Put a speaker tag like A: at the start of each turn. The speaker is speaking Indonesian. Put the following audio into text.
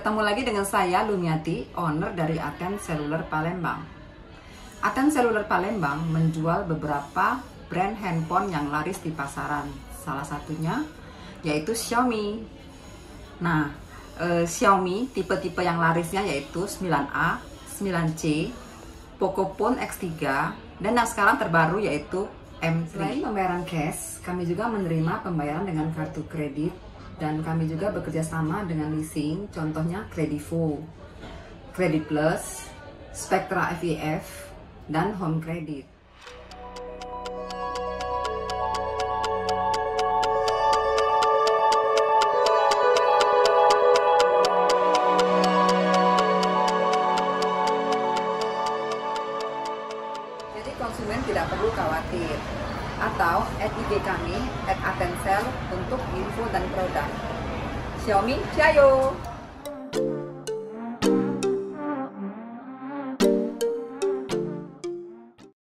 A: Ketemu lagi dengan saya, Lumiati, owner dari Aten Seluler Palembang. Aten Seluler Palembang menjual beberapa brand handphone yang laris di pasaran. Salah satunya yaitu Xiaomi. Nah, Xiaomi tipe-tipe yang larisnya yaitu 9A, 9C, Pocophone X3, dan yang sekarang terbaru yaitu M3. Selain pembayaran cash, kami juga menerima pembayaran dengan kartu kredit. Dan kami juga bekerja sama dengan leasing, contohnya Kredivo, Kredit Plus, Spectra FIF, dan Home Credit. Jadi konsumen tidak perlu khawatir. Atau add IG kami @atensel untuk info dan produk. Xiaomi, ciao!